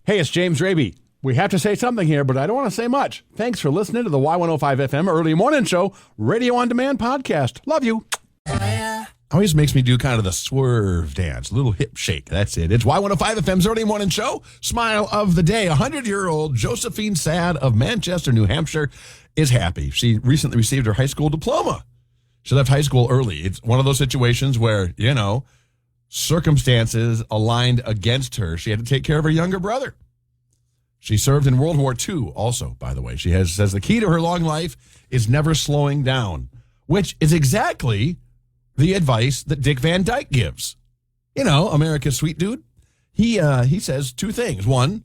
Hey, it's James Raby. We have to say something here, but I don't want to say much. Thanks for listening to the Y105 FM Early Morning Show Radio On Demand podcast. Love you. Always makes me do kind of the swerve dance, little hip shake. That's it. It's Y105 FM's Early Morning Show. Smile of the day. 100-year-old Josephine Sad of Manchester, New Hampshire is happy. She recently received her high school diploma. She left high school early. It's one of those situations where, circumstances aligned against her. She had to take care of her younger brother. She served in World War II also, by the way. She says the key to her long life is never slowing down, which is exactly the advice that Dick Van Dyke gives. America's sweet dude. He says two things. One,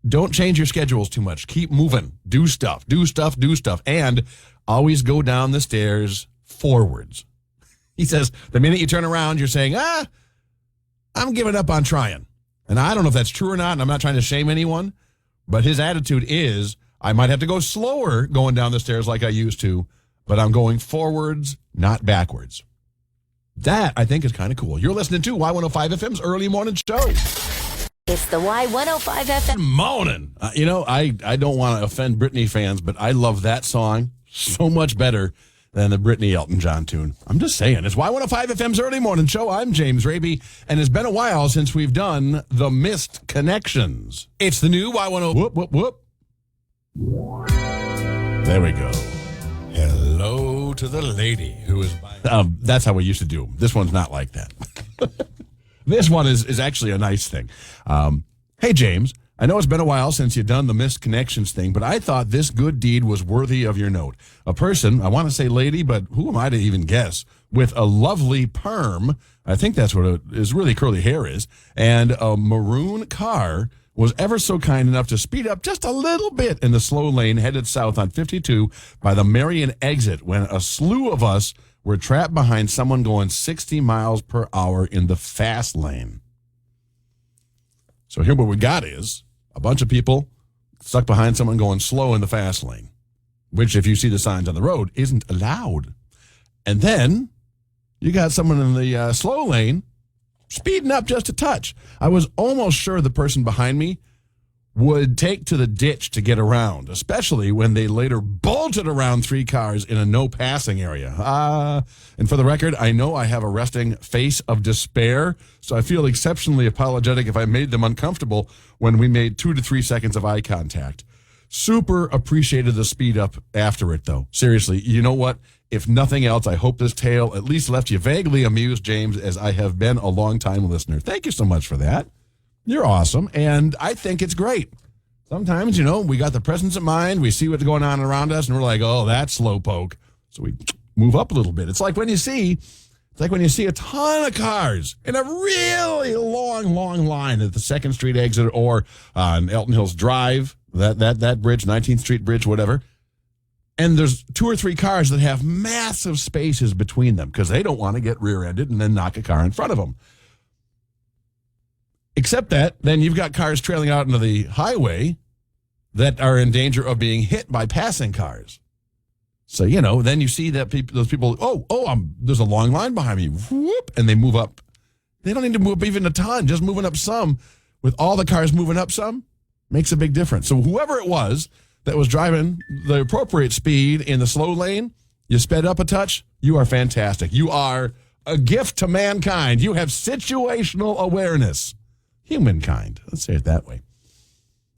don't change your schedules too much. Keep moving. Do stuff, and always go down the stairs forwards. He says the minute you turn around, you're saying, I'm giving up on trying. And I don't know if that's true or not, and I'm not trying to shame anyone, but his attitude is, I might have to go slower going down the stairs like I used to, but I'm going forwards, not backwards. That, I think, is kind of cool. You're listening to Y105 FM's Early Morning Show. It's the Y105 FM. Morning. I don't want to offend Britney fans, but I love that song so much better than the Britney Elton John tune. I'm just saying. It's Y105 FM's Early Morning Show. I'm James Raby, and it's been a while since we've done the Missed Connections. It's the new Y10. Whoop, whoop, whoop. There we go. Hello to the lady who is... that's how we used to do them. This one's not like that. This one is actually a nice thing. Hey, James, I know it's been a while since you've done the Missed Connections thing, but I thought this good deed was worthy of your note. A person, I want to say lady, but who am I to even guess, with a lovely perm, I think that's what his really curly hair is, and a maroon car was ever so kind enough to speed up just a little bit in the slow lane headed south on 52 by the Marion exit when a slew of us were trapped behind someone going 60 miles per hour in the fast lane. So here what we got is a bunch of people stuck behind someone going slow in the fast lane, which, if you see the signs on the road, isn't allowed. And then you got someone in the slow lane speeding up just a touch. I was almost sure the person behind me would take to the ditch to get around, especially when they later bolted around three cars in a no-passing area. And for the record, I know I have a resting face of despair, so I feel exceptionally apologetic if I made them uncomfortable when we made 2 to 3 seconds of eye contact. Super appreciated the speed up after it, though. Seriously, you know what? If nothing else, I hope this tale at least left you vaguely amused, James, as I have been a long-time listener. Thank you so much for that. You're awesome, and I think it's great. Sometimes, we got the presence of mind, we see what's going on around us, and we're like, oh, that's slowpoke. So we move up a little bit. It's like when you see a ton of cars in a really long line at the 2nd Street exit or on Elton Hills Drive, that bridge, 19th Street Bridge, whatever. And there's 2 or 3 cars that have massive spaces between them because they don't want to get rear-ended and then knock a car in front of them. Except that then you've got cars trailing out into the highway that are in danger of being hit by passing cars. So, then you see that those people, there's a long line behind me, whoop, and they move up. They don't need to move up even a ton, just moving up some. With all the cars moving up some, makes a big difference. So whoever it was that was driving the appropriate speed in the slow lane, you sped up a touch, you are fantastic. You are a gift to mankind. You have situational awareness. Humankind. Let's say it that way.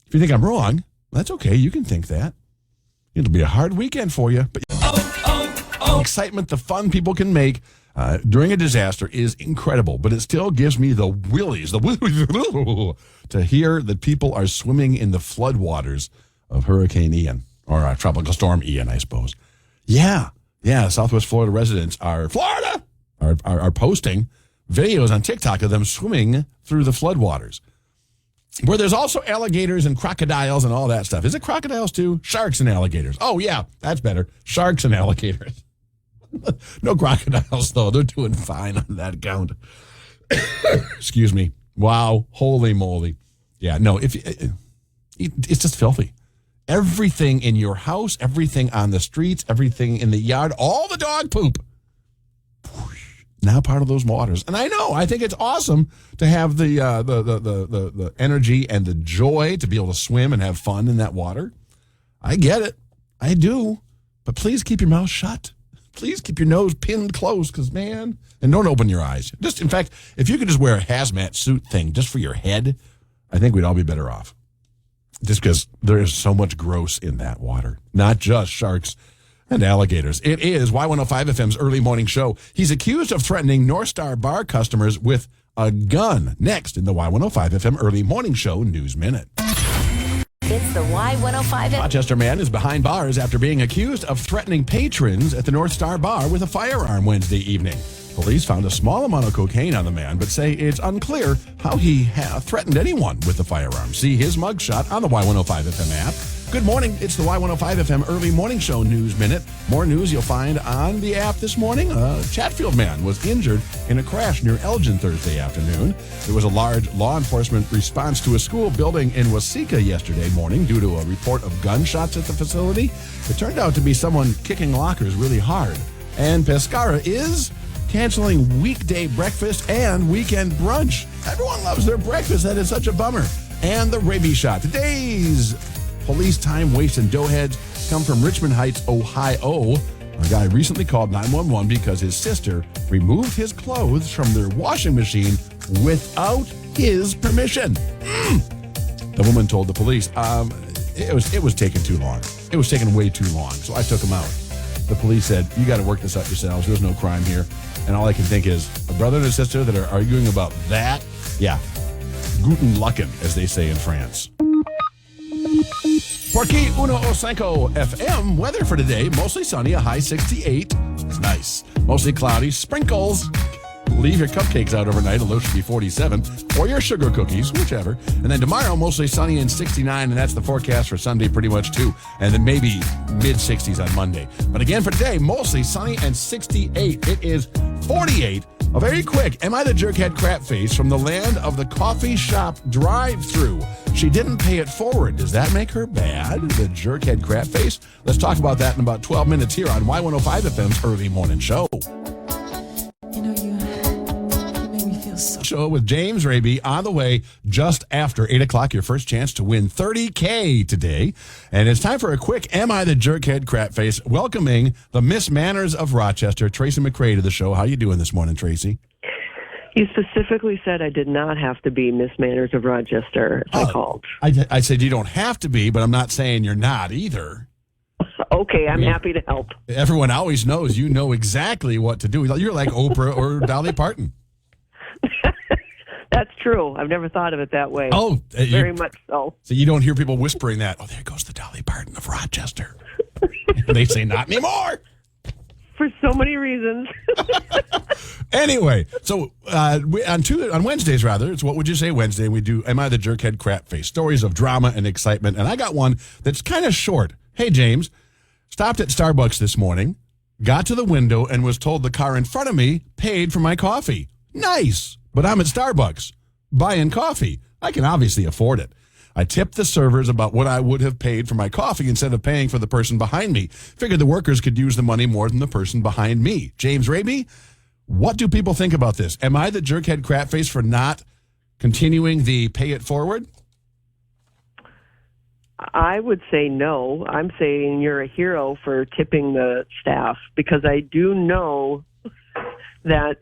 If you think I'm wrong, that's okay. You can think that. It'll be a hard weekend for you. But excitement, the fun people can make during a disaster is incredible. But it still gives me the willies to hear that people are swimming in the floodwaters of Hurricane Ian, or Tropical Storm Ian, I suppose. Yeah. Southwest Florida residents are posting videos on TikTok of them swimming through the floodwaters, where there's also alligators and crocodiles and all that stuff. Is it crocodiles too? Sharks and alligators. Oh, yeah, that's better. Sharks and alligators. No crocodiles, though. They're doing fine on that count. Excuse me. Wow. Holy moly. Yeah, no, it's just filthy. Everything in your house, everything on the streets, everything in the yard, all the dog poop. now part of those waters. And I think it's awesome to have the energy and the joy to be able to swim and have fun in that water. I get it. I do. But please keep your mouth shut. Please keep your nose pinned closed, because, man, and don't open your eyes. In fact, if you could just wear a hazmat suit thing just for your head, I think we'd all be better off. Just because there is so much gross in that water, not just sharks and alligators. It is Y105 FM's early morning show. He's accused of threatening North Star bar customers with a gun. Next in the Y105 FM early morning show News Minute. It's the Y105 FM. Rochester man is behind bars after being accused of threatening patrons at the North Star bar with a firearm Wednesday evening. Police found a small amount of cocaine on the man, but say it's unclear how he threatened anyone with the firearm. See his mugshot on the Y105 FM app. Good morning. It's the Y105 FM early morning show News Minute. More news you'll find on the app this morning. A Chatfield man was injured in a crash near Elgin Thursday afternoon. There was a large law enforcement response to a school building in Waseca yesterday morning due to a report of gunshots at the facility. It turned out to be someone kicking lockers really hard. And Pescara is canceling weekday breakfast and weekend brunch. Everyone loves their breakfast. That is such a bummer. And the rabies shot. Today's police time waste and doughheads come from Richmond Heights, Ohio. A guy recently called 911 because his sister removed his clothes from their washing machine without his permission. The woman told the police, it was taking too long. It was taking way too long, so I took him out. The police said, you got to work this out yourselves. There's no crime here. And all I can think is, a brother and a sister that are arguing about that? Yeah. Guten Lucken, as they say in France. Por aquí, 105 FM. Weather for today, mostly sunny, a high 68. It's nice. Mostly cloudy, sprinkles. Leave your cupcakes out overnight, a low should be 47, or your sugar cookies, whichever. And then tomorrow, mostly sunny and 69, and that's the forecast for Sunday pretty much too. And then maybe mid-60s on Monday. But again, for today, mostly sunny and 68. It is 48. A very quick, am I the jerkhead crap face from the land of the coffee shop drive thru? She didn't pay it forward. Does that make her bad? The jerkhead crap face? Let's talk about that in about 12 minutes here on Y105 FM's early morning show. Show with James Raby on the way just after 8 o'clock. Your first chance to win $30K today. And it's time for a quick Am I the Jerkhead Crap Face? Welcoming the Miss Manners of Rochester, Tracy McCrae, to the show. How you doing this morning, Tracy? You specifically said I did not have to be Miss Manners of Rochester if I called. I said you don't have to be, but I'm not saying you're not either. Okay, I'm happy to help. Everyone always knows you know exactly what to do. You're like Oprah or Dolly Parton. That's true. I've never thought of it that way. Oh, very much so. So you don't hear people whispering that, oh, there goes the Dolly Parton of Rochester. They say, not anymore. For so many reasons. Anyway, so on Wednesdays, rather, it's What Would You Say Wednesday, we do Am I the Jerkhead Crap Face? Stories of drama and excitement. And I got one that's kind of short. Hey, James, stopped at Starbucks this morning, got to the window, and was told the car in front of me paid for my coffee. Nice. But I'm at Starbucks buying coffee. I can obviously afford it. I tipped the servers about what I would have paid for my coffee instead of paying for the person behind me. Figured the workers could use the money more than the person behind me. James Raby, what do people think about this? Am I the jerkhead crap face for not continuing the pay it forward? I would say no. I'm saying you're a hero for tipping the staff, because I do know that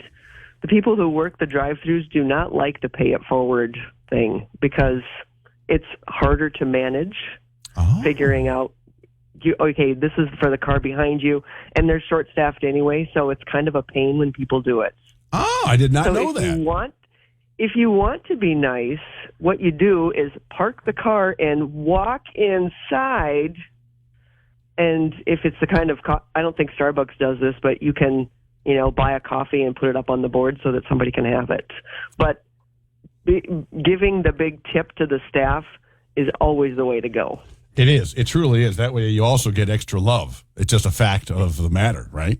the people who work the drive-thrus do not like the pay-it-forward thing, because it's harder to manage figuring out, this is for the car behind you, and they're short-staffed anyway, so it's kind of a pain when people do it. Oh, I did not know that. If you want to be nice, what you do is park the car and walk inside, and if it's the kind of I don't think Starbucks does this, but you can buy a coffee and put it up on the board so that somebody can have it. But giving the big tip to the staff is always the way to go. It is. It truly is. That way you also get extra love. It's just a fact of the matter, right?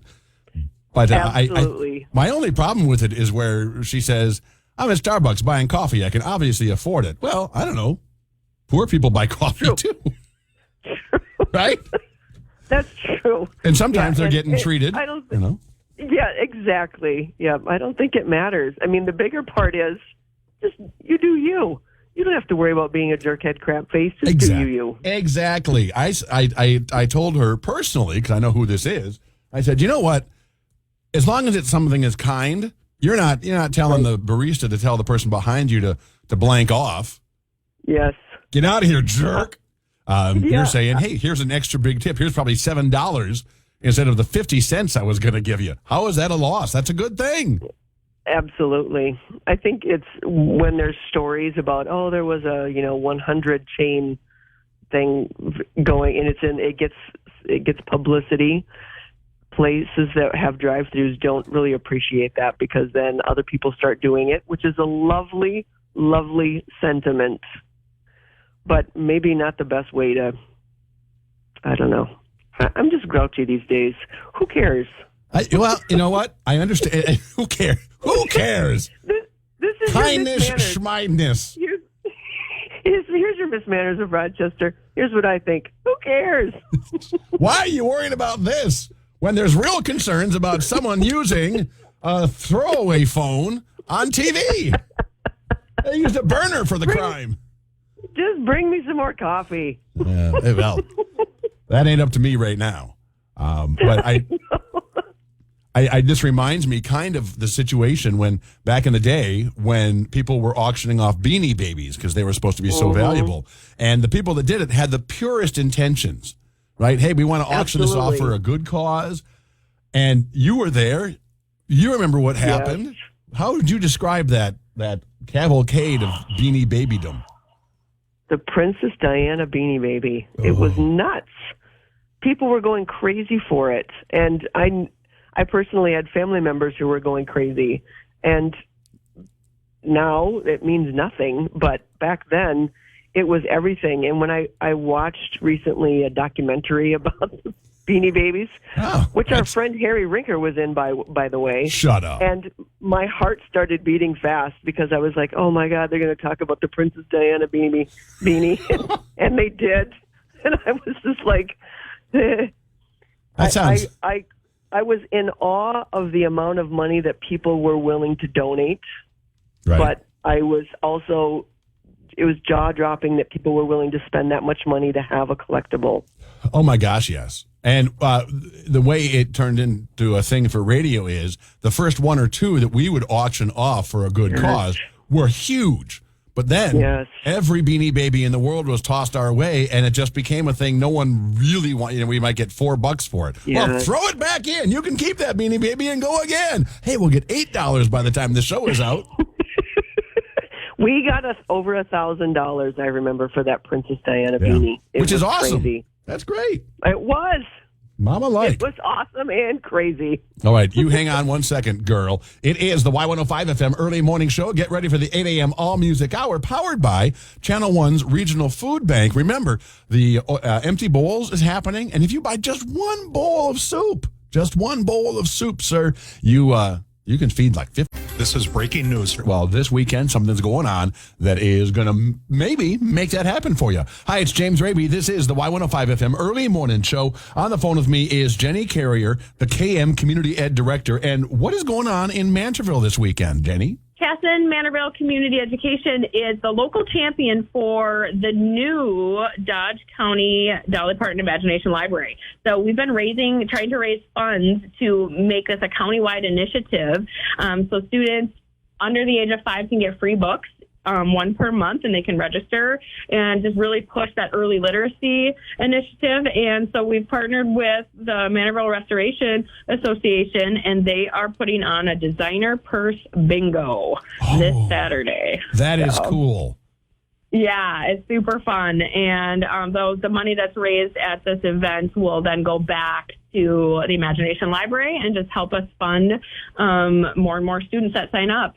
But absolutely. My only problem with it is where she says, I'm at Starbucks buying coffee. I can obviously afford it. Well, I don't know. Poor people buy coffee too. Right? That's true. And sometimes they're getting treated. Yeah, exactly. Yeah, I don't think it matters. I mean, the bigger part is just you do you. You don't have to worry about being a jerkhead crap face. Just do you. Exactly. I told her personally, because I know who this is, I said, you know what? As long as it's something as kind, you're not telling the barista to tell the person behind you to blank off. Yes. Get out of here, jerk. You're saying, hey, here's an extra big tip. Here's probably $7 instead of the 50 cents I was going to give you. How is that a loss? That's a good thing. Absolutely. I think it's when there's stories about, there was a 100 chain thing going, and it gets publicity. Places that have drive-thrus don't really appreciate that because then other people start doing it, which is a lovely, lovely sentiment, but maybe not the best way to. I don't know. I'm just grouchy these days. Who cares? Well, you know what? I understand. Who cares? Who cares? This is kindness, schmindness. Here's your Miss Manners of Rochester. Here's what I think. Who cares? Why are you worried about this when there's real concerns about someone using a throwaway phone on TV? They used a burner for the crime. Just bring me some more coffee. Well, that ain't up to me right now. But this reminds me kind of the situation when back in the day when people were auctioning off Beanie Babies because they were supposed to be so valuable. And the people that did it had the purest intentions, right? Hey, we want to auction this off for a good cause. And you were there. You remember what happened. Yes. How would you describe that cavalcade of Beanie Babydom? The Princess Diana Beanie Baby. It was nuts. People were going crazy for it. And I personally had family members who were going crazy, and now it means nothing, but back then it was everything. And when I watched recently a documentary about the Beanie Babies, which our friend Harry Rinker was in, by the way. Shut up. And my heart started beating fast because I was like, oh my God, they're going to talk about the Princess Diana Beanie. And they did. And I was just like, that sounds... I was in awe of the amount of money that people were willing to donate, but I was also, it was jaw-dropping that people were willing to spend that much money to have a collectible. Oh, my gosh, yes. And the way it turned into a thing for radio is the first one or two that we would auction off for a good cause were huge. But then every Beanie Baby in the world was tossed our way, and it just became a thing no one really wanted. We might get $4 for it. Yes. Well, throw it back in. You can keep that Beanie Baby and go again. Hey, we'll get $8 by the time the show is out. We got us over $1,000, I remember, for that Princess Diana beanie. Which is awesome. Crazy. That's great. It was. Mama liked. It was awesome and crazy. All right, you hang on one second, girl. It is the Y105 FM early morning show. Get ready for the 8 a.m. All Music Hour, powered by Channel 1's Regional Food Bank. Remember, the Empty Bowls is happening, and if you buy just one bowl of soup, sir, you can feed like 50. This is breaking news. Well, this weekend, something's going on that is going to maybe make that happen for you. Hi, it's James Raby. This is the Y105 FM early morning show. On the phone with me is Jenny Carrier, the KM Community Ed Director. And what is going on in Mantorville this weekend, Jenny? Casson Mantorville Community Education is the local champion for the new Dodge County Dolly Parton Imagination Library. So we've been trying to raise funds to make this a countywide initiative. So students under the age of 5 can get free books, one per month, and they can register and just really push that early literacy initiative. And so we've partnered with the Mantorville Restoration Association, and they are putting on a designer purse bingo this Saturday. That is cool. Yeah, it's super fun. And the money that's raised at this event will then go back to the Imagination Library and just help us fund more and more students that sign up.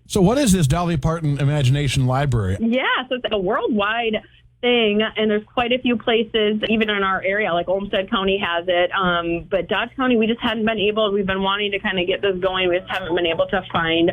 So what is this Dolly Parton Imagination Library? Yeah, so it's like a worldwide thing, and there's quite a few places, even in our area, like Olmsted County has it. But Dodge County, we just hadn't been able, we've been wanting to kind of get this going. We just haven't been able to find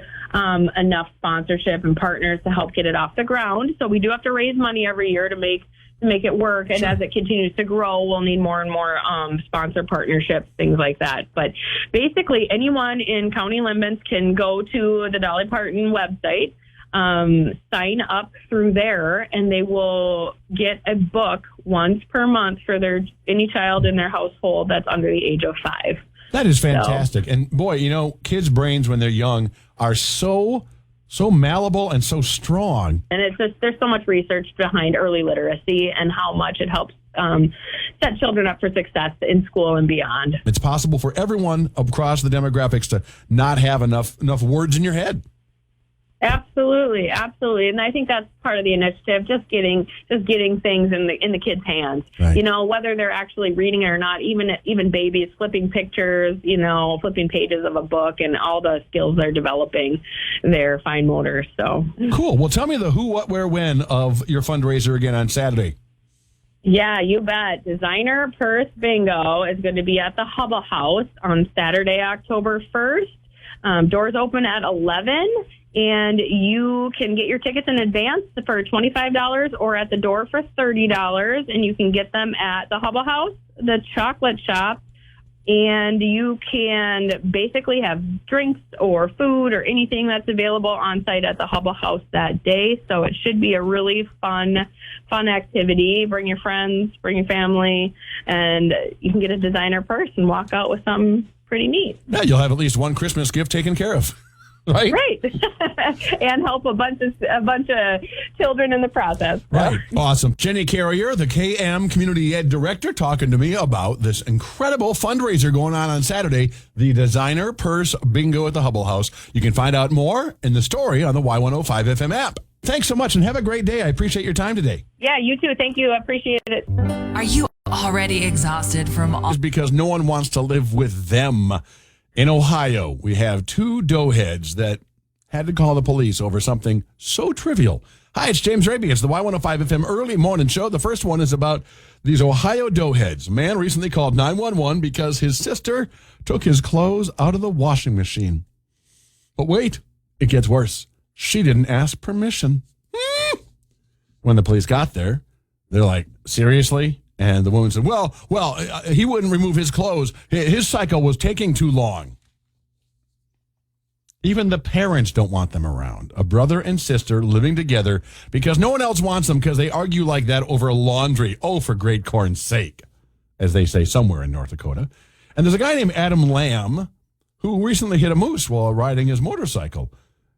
enough sponsorship and partners to help get it off the ground. So we do have to raise money every year to make it work. And as it continues to grow, we'll need more and more sponsor partnerships, things like that. But basically, anyone in County limits can go to the Dolly Parton website, sign up through there, and they will get a book once per month for any child in their household that's under the age of 5. That is fantastic. So, and boy, kids' brains when they're young are so malleable and so strong. And it's just, there's so much research behind early literacy and how much it helps set children up for success in school and beyond. It's possible for everyone across the demographics to not have enough words in your head. Absolutely. And I think that's part of the initiative, just getting things in the kids' hands. Right. Whether they're actually reading it or not, even babies flipping pictures, flipping pages of a book, and all the skills they're developing, their fine motor. So cool. Well, tell me the who, what, where, when of your fundraiser again on Saturday. Yeah, you bet. Designer Purse Bingo is going to be at the Hubble House on Saturday, October 1st. Doors open at 11. And you can get your tickets in advance for $25 or at the door for $30. And you can get them at the Hubble House, the chocolate shop. And you can basically have drinks or food or anything that's available on site at the Hubble House that day. So it should be a really fun activity. Bring your friends, bring your family, and you can get a designer purse and walk out with something pretty neat. Yeah, you'll have at least one Christmas gift taken care of. Right. And help a bunch of children in the process. Right. Awesome. Jenny Carrier, the KM Community Ed Director, talking to me about this incredible fundraiser going on Saturday, the Designer Purse Bingo at the Hubble House. You can find out more in the story on the Y105 FM app. Thanks so much and have a great day. I appreciate your time today. Yeah, you too. Thank you. I appreciate it. Are you already exhausted from all? It's because no one wants to live with them. In Ohio, we have 2 doughheads that had to call the police over something so trivial. Hi, it's James Raby. It's the Y105 FM early morning show. The first one is about these Ohio doughheads. A man recently called 911 because his sister took his clothes out of the washing machine. But wait, it gets worse. She didn't ask permission. When the police got there, they're like, seriously? And the woman said, well, he wouldn't remove his clothes. His cycle was taking too long. Even the parents don't want them around. A brother and sister living together because no one else wants them because they argue like that over laundry. Oh, for great corn's sake, as they say somewhere in North Dakota. And there's a guy named Adam Lamb who recently hit a moose while riding his motorcycle.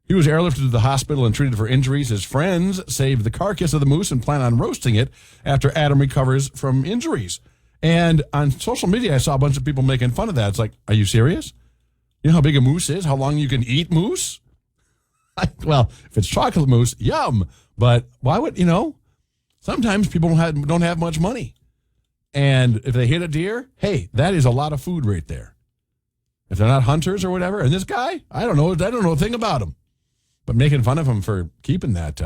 He was airlifted to the hospital and treated for injuries. His friends saved the carcass of the moose and plan on roasting it after Adam recovers from injuries. And on social media, I saw a bunch of people making fun of that. It's like, are you serious? You know how big a moose is? How long you can eat moose? Well, if it's chocolate mousse, yum. But why would, sometimes people don't have much money. And if they hit a deer, hey, that is a lot of food right there. If they're not hunters or whatever. And this guy, I don't know a thing about him. But making fun of him for keeping that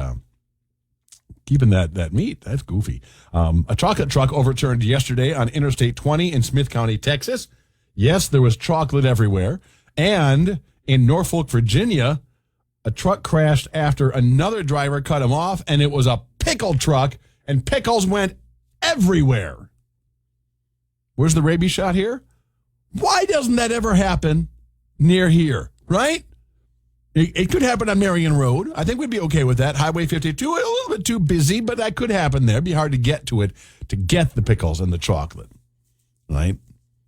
meat, that's goofy. A chocolate truck overturned yesterday on Interstate 20 in Smith County, Texas. Yes, there was chocolate everywhere. And in Norfolk, Virginia, a truck crashed after another driver cut him off, and it was a pickle truck, and pickles went everywhere. Where's the rabies shot here? Why doesn't that ever happen near here, right? It could happen on Marion Road. I think we'd be okay with that. Highway 52, a little bit too busy, but that could happen there. It'd be hard to get to it to get the pickles and the chocolate, right?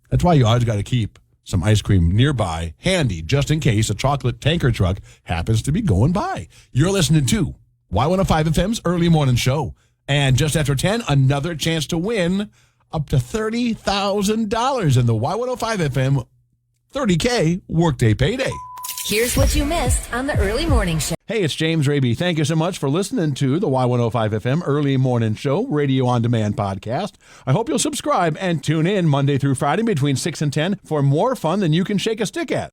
That's why you always got to keep some ice cream nearby, handy, just in case a chocolate tanker truck happens to be going by. You're listening to Y105 FM's Early Morning Show. And just after 10, another chance to win up to $30,000 in the Y105 FM 30K Workday Payday. Here's what you missed on the Early Morning Show. Hey, it's James Raby. Thank you so much for listening to the Y105 FM Early Morning Show Radio On Demand podcast. I hope you'll subscribe and tune in Monday through Friday between 6 and 10 for more fun than you can shake a stick at.